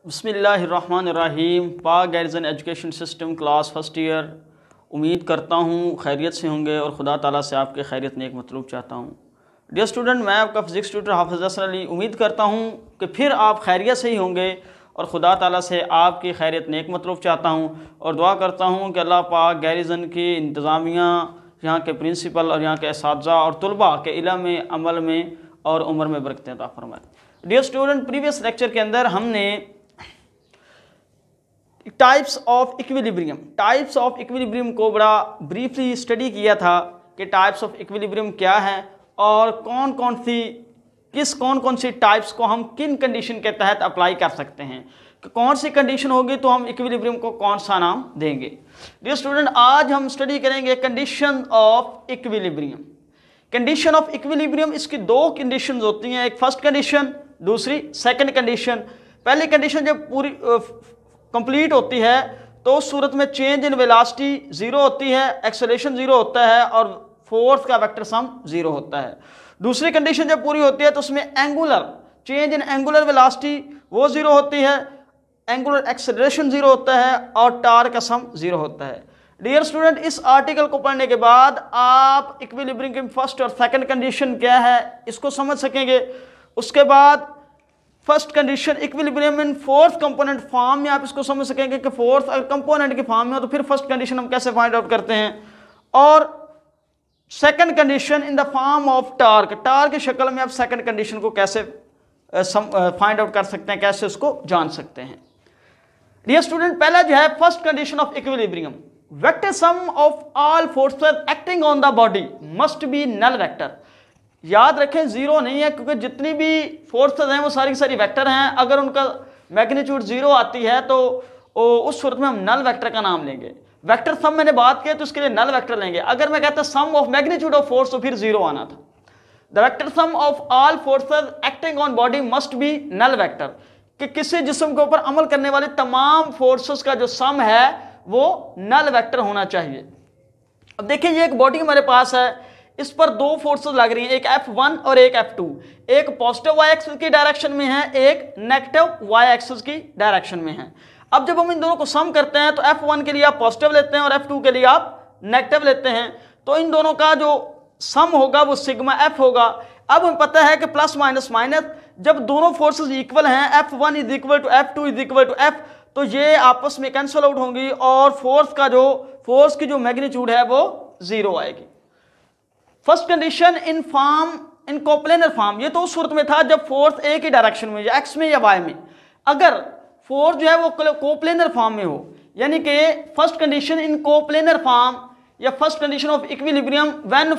बिस्मिल्लाहिर्रहमानिर्रहीम। पाक guidance education system class first year. उम्मीद करता हूँ खैरियत से होंगे और खुदा ताला से आपके खैरियत नेक मतलूब चाहता हूँ। डियर स्टूडेंट, मैं आपका फिजिक्स ट्यूटर हाफिज़ हसन अली उम्मीद करता हूँ कि फिर आप खैरियत से ही होंगे और खुदा ताला से आपकी खैरियत नेक मतलूब चाहता हूँ और दुआ करता हूँ कि अल्लाह पाक गाइडेंस की इंतज़ामिया, यहाँ के प्रिंसिपल और यहाँ के असातिज़ा और तलबा के इल्म में, अमल में और उम्र में बरकतें अता फरमाए। डियर स्टूडेंट, प्रीवियस लेक्चर के अंदर हमने टाइप्स ऑफ इक्विलिब्रियम को बड़ा ब्रीफली स्टडी किया था कि टाइप्स ऑफ इक्विलिब्रियम क्या है और कौन कौन सी टाइप्स को हम किन कंडीशन के तहत अप्लाई कर सकते हैं, कि कौन सी कंडीशन होगी तो हम इक्विलिब्रियम को कौन सा नाम देंगे। डियर स्टूडेंट, आज हम स्टडी करेंगे condition of equilibrium. Condition of equilibrium, इसकी दो कंडीशंस होती हैं, एक फर्स्ट कंडीशन, दूसरी सेकंड कंडीशन। पहली कंडीशन जब पूरी कंप्लीट होती है तो उस सूरत में चेंज इन वेलोसिटी जीरो होती है, एक्सेलरेशन जीरो होता है और फोर्स का वेक्टर सम जीरो होता है। दूसरी कंडीशन जब पूरी होती है तो उसमें चेंज इन एंगुलर वेलोसिटी वो जीरो होती है, एंगुलर एक्सेलरेशन जीरो होता है और टार्क का सम जीरो होता है। डियर स्टूडेंट, इस आर्टिकल को पढ़ने के बाद आप इक्विलिब्रियम की फर्स्ट और सेकंड कंडीशन क्या है इसको समझ सकेंगे। उसके बाद first condition equilibrium in fourth component form में आप इसको समझ सकेंगे कि फोर्थ अगर कंपोनेंट की फॉर्म में हो तो फिर फर्स्ट कंडीशन हम कैसे फाइंड आउट करते हैं, और second condition in the form of torque की शक्ल में आप सेकंड कंडीशन को कैसे फाइंड आउट कर सकते हैं, कैसे उसको जान सकते हैं। डियर स्टूडेंट, पहला जो है first condition of equilibrium, vector sum of all forces acting on the body must be null vector. याद रखें जीरो नहीं है, क्योंकि जितनी भी फोर्सेस हैं वो सारी की सारी वेक्टर हैं। अगर उनका मैग्नीट्यूड जीरो आती है तो उस सूरत में हम नल वेक्टर का नाम लेंगे। वेक्टर सम मैंने बात की तो इसके लिए नल वेक्टर लेंगे। अगर मैं कहता sum of magnitude of force तो फिर जीरो आना था। The vector sum of all forces acting on body must be null vector, कि किसी जिस्म के ऊपर अमल करने वाले तमाम फोर्सेस का जो सम है वो नल वेक्टर होना चाहिए। अब देखिए, ये एक बॉडी हमारे पास है, इस पर दो फोर्सेस लग रही हैं, एक F1 और एक F2। एक पॉजिटिव वाई एक्सिस की डायरेक्शन में है, एक नेगेटिव वाई एक्सिस की डायरेक्शन में है। अब जब हम इन दोनों को सम करते हैं तो F1 के लिए आप पॉजिटिव लेते हैं और F2 के लिए आप नेगेटिव लेते हैं, तो इन दोनों का जो सम होगा वो सिग्मा F होगा। अब हमें पता है कि प्लस माइनस माइनस, जब दोनों फोर्सेस इक्वल हैं, F1 is equal to F2 is equal to F, तो ये आपस में कैंसिल आउट होंगी और फोर्स की जो मैग्नीट्यूड है वो जीरो आएगी। First condition in coplanar form, ये तो उस सूरत में था जब फोर्स एक ही डायरेक्शन में, या एक्स में या वाई में। अगर फोर्स जो है वो कोप्लेनर फॉर्म में हो, यानी कि first condition in coplanar form या first condition of equilibrium when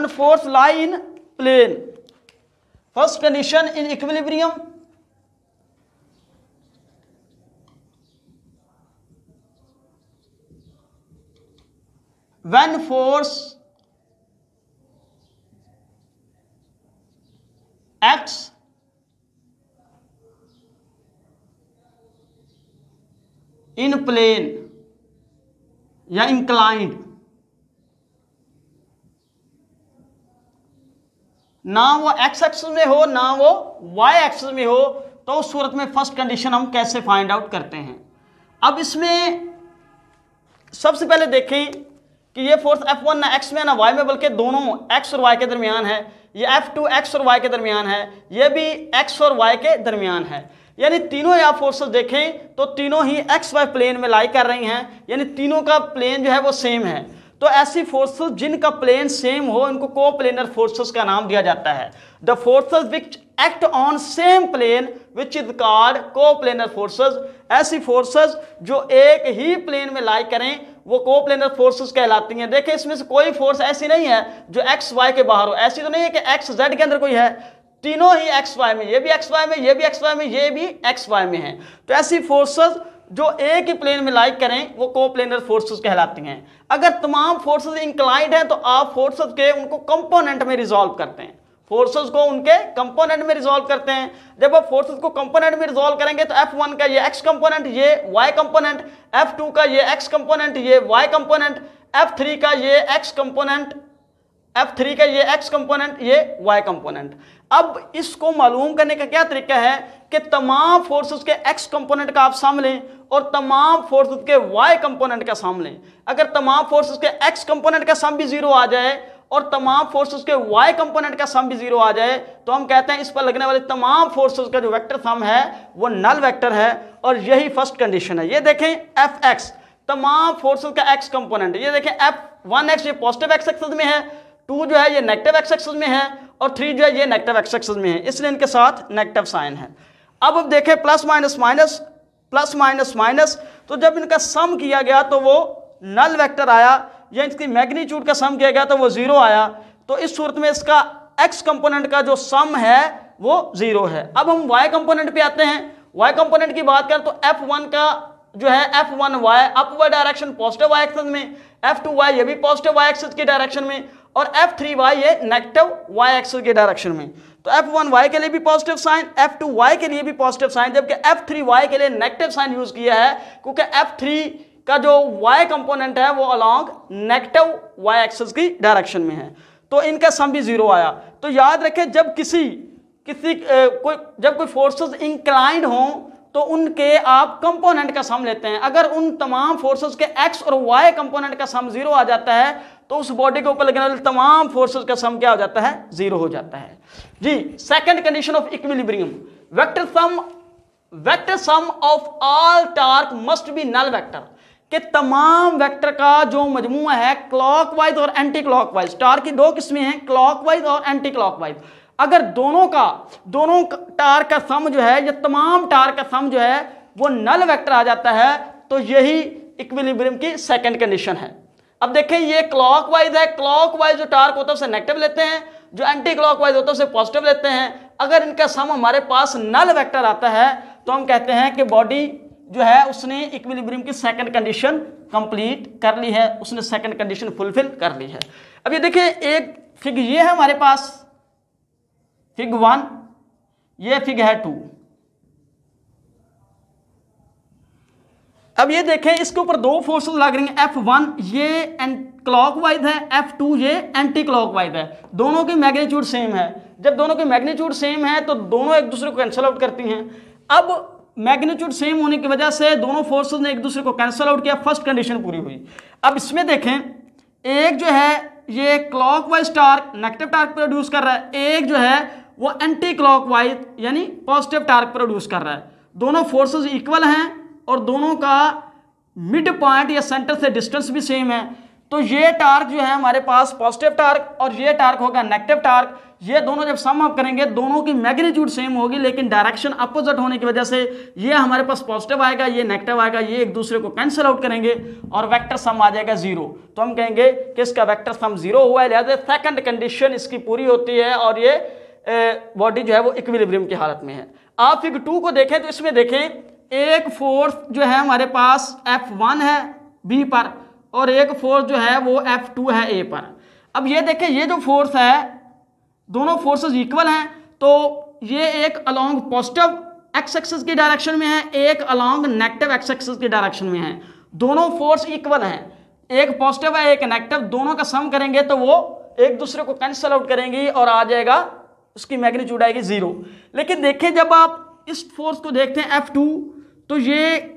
force lie in plane. First condition in equilibrium when force acts in plane या inclined, ना वो x एक्सिस में हो ना वो y एक्सिस में हो, तो उस सूरत में फर्स्ट कंडीशन हम कैसे फाइंड आउट करते हैं। अब इसमें सबसे पहले देखें कि ये फोर्स F1 ना x में ना y में, बल्कि दोनों x और y के दरमियान है। ये F2 x और y के दरमियान है, ये भी x और y के दरमियान है। यानी तीनों आप फोर्सेस देखें तो तीनों ही एक्स वाई प्लेन में लाई कर रही हैं, यानी तीनों का प्लेन जो है वो सेम है। तो ऐसी फोर्सेस जिनका प्लेन सेम हो इनको कोप्लेनर फोर्सेस का नाम दिया जाता है। The forces which act on same plane which is called coplanar forces. ऐसी फोर्सेस जो एक ही प्लेन में लाई करें वो कोप्लेनर फोर्सेस कहलाती हैं। देखिए, इसमें से कोई फोर्स ऐसी नहीं है जो एक्स वाई के बाहर हो। ऐसी तो नहीं है कि एक्स जेड के अंदर कोई है, तीनों ही एक्स वाई में, ये भी एक्स वाई में, ये भी एक्स वाई में, ये भी एक्स वाई में है। तो ऐसी फोर्सेस जो एक ही प्लेन में लाई करें वो कोप्लेनर फोर्सेस कहलाती हैं। अगर तमाम फोर्सेस इंक्लाइंड हैं तो आप फोर्सेस के उनको कंपोनेंट में रिजॉल्व करते हैं, फोर्सेस को उनके कंपोनेंट में रिजॉल्व करते हैं। जब आप फोर्सेस को कंपोनेंट में रिजॉल्व करेंगे तो F1 का ये x कंपोनेंट, ये y कंपोनेंट, F2 का ये x कंपोनेंट, ये y कंपोनेंट, F3 का ये x कंपोनेंट, F3 का ये x कंपोनेंट, ये y कंपोनेंट। अब इसको मालूम करने का क्या तरीका है कि तमाम फोर्सेस के एक्स कंपोनेंट का आप सम लें और तमाम फोर्सेस के वाई कंपोनेंट का सम लें। अगर तमाम फोर्सेस के एक्स कंपोनेंट का सम भी जीरो आ जाए और तमाम फोर्सेस के वाई कंपोनेंट का सम भी जीरो आ जाए तो हम कहते हैं इस पर लगने वाले तमाम फोर्सेस का जो वेक्टर सम है वो नल वेक्टर है, और यही फर्स्ट कंडीशन है। ये देखें एफ एक्स, तमाम फोर्सेस का एक्स कंपोनेंट, ये देखें F1x ये पॉजिटिव एक्स एक्सिस में है, 2 जो है ये नेगेटिव एक्स एक्सिस में है, और 3 जो है ये नेगेटिव एक्स एक्सिस में है, इसलिए इनके साथ नेगेटिव साइन है। अब देखें plus minus minus, plus minus minus, तो जब इनका सम किया गया तो वो नल वेक्टर आया, या इसकी मैग्नीट्यूड का सम किया गया तो वो जीरो आया। तो इस सूरत में इसका एक्स कंपोनेंट का जो सम है वो जीरो है। अब हम वाई कंपोनेंट पे आते हैं। वाई कंपोनेंट की बात करें तो F1 का जो है F1y upward direction positive Y axis में, F2y ये भी पॉजिटिव वाई एक्सिस की डायरेक्शन में, और F3y ये नेगेटिव वाई एक्सिस की डायरेक्शन में। तो F1y के लिए भी पॉजिटिव साइन, F2y के लिए भी पॉजिटिव साइन, जबकि F3y के लिए नेगेटिव साइन यूज किया है, क्योंकि F3 का जो y कंपोनेंट है वो अलोंग नेगेटिव वाई एक्सिस की डायरेक्शन में है। तो इनका सम भी जीरो आया। तो याद रखें जब जब कोई फोर्सेस इंक्लाइंड हों तो उनके आप कंपोनेंट का सम लेते हैं। अगर उन तमाम फोर्सेस के एक्स और वाई कंपोनेंट का सम जीरो आ जाता है तो उस बॉडी के ऊपर लगने वाले तमाम फोर्सेस का सम क्या हो जाता है, जीरो हो जाता है जी। Second condition of equilibrium, vector sum of all torque must be null vector, कि तमाम वेक्टर का जो मजमूआ है क्लॉकवाइज और एंटी क्लॉकवाइज, टार्क की दो किस्में हैं, क्लॉकवाइज और एंटी क्लॉकवाइज, अगर दोनों टार्क का सम जो है या तमाम टार्क का सम जो है वो नल वेक्टर आ जाता है, तो यही इक्विलिब्रियम की सेकंड कंडीशन है। अब देखें ये क्लॉकवाइज है, क्लॉकवाइज जो टार्क होता है उसे नेगेटिव लेते हैं, जो एंटी क्लॉकवाइज होता है उसे पॉजिटिव लेते हैं। अगर इनका सम हमारे पास नल वेक्टर आता है तो हम कहते हैं कि बॉडी जो है उसने इक्विलिब्रियम की सेकंड कंडीशन कंप्लीट कर ली है, उसने सेकंड कंडीशन फुलफिल कर ली है। अब ये देखिए एक फिग ये है हमारे पास, फिग 1, ये फिग है 2। अब ये देखें इसके ऊपर दो फोर्सेस लग रही हैं, F1 ये क्लॉकवाइज है, F2 ये एंटी क्लॉकवाइज है, दोनों की मैग्नीट्यूड सेम है। जब दोनों की मैग्नीट्यूड सेम है तो दोनों एक दूसरे को कैंसिल आउट करती हैं। अब मैग्नीट्यूड सेम होने की वजह से दोनों फोर्सेस ने एक दूसरे को कैंसिल आउट किया, फर्स्ट कंडीशन पूरी हुई। अब इसमें देखें एक जो है ये clockwise torque negative torque produce कर रहा है, एक जो है वो एंटी क्लॉकवाइज यानी पॉजिटिव टार्क प्रोड्यूस कर रहा है। दोनों फोर्सेस इक्वल हैं और दोनों का मिड पॉइंट या सेंटर से डिस्टेंस भी सेम है। तो ये टार्क जो है हमारे पास पॉजिटिव टार्क और ये टार्क होगा नेगेटिव टार्क, ये दोनों जब सम अप करेंगे दोनों की मैग्नीट्यूड सेम होगी, लेकिन डायरेक्शन अपोजिट होने की वजह से ये हमारे पास पॉजिटिव आएगा, ये नेगेटिव आएगा, ये एक दूसरे को कैंसिल आउट करेंगे और वेक्टर सम आ जाएगा जीरो। तो हम कहेंगे कि इसका वेक्टर सम जीरो हुआ है, लिहाजा सेकंड कंडीशन इसकी पूरी होती है और ये बॉडी जो है वो इक्विलिब्रियम की हालत में है। आप फिगर 2 को देखें तो इसमें देखें एक फोर्स जो है हमारे पास F1 है B पर और एक फोर्स जो है वो F2 है A पर। अब ये देखें ये जो फोर्स है दोनों फोर्सेस इक्वल हैं, तो ये एक अलोंग पॉजिटिव एक्स एक्सिस की डायरेक्शन में है, एक अलोंग नेगेटिव एक्स एक्सिस की डायरेक्शन में है। दोनों फोर्स इक्वल हैं, एक पॉजिटिव है एक नेगेटिव, दोनों का सम करेंगे तो वो एक दूसरे को कैंसिल आउट करेंगी और आ जाएगा उसकी मैग्नीट्यूड आएगी जीरो। लेकिन देखिए जब आप इस फोर्स को देखते हैं F2 तो ये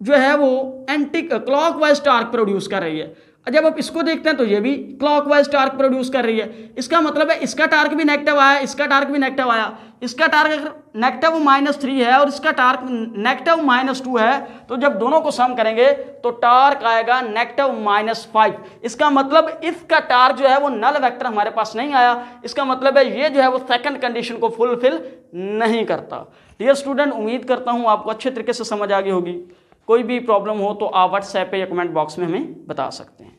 जो है वो एंटी क्लॉकवाइज टार्क प्रोड्यूस कर रही है, जब आप इसको देखते हैं तो ये भी क्लॉकवाइज टार्क प्रोड्यूस कर रही है। इसका मतलब है इसका टार्क भी नेगेटिव आया, इसका टार्क भी नेगेटिव आया। इसका टार्क अगर नेगेटिव -3 है और इसका टार्क नेगेटिव -2 है तो जब दोनों को सम करेंगे तो टार्क आएगा नेगेटिव -5। इसका मतलब इसका टार्क जो है वो नल वेक्टर हमारे पास नहीं आया, इसका मतलब है ये जो है वो सेकंड कंडीशन को फुलफिल नहीं करता। डियर स्टूडेंट, उम्मीद करता हूँ आपको अच्छे तरीके से समझ आ गई होगी। कोई भी प्रॉब्लम हो तो आप व्हाट्सएप पे या कमेंट बॉक्स में हमें बता सकते हैं।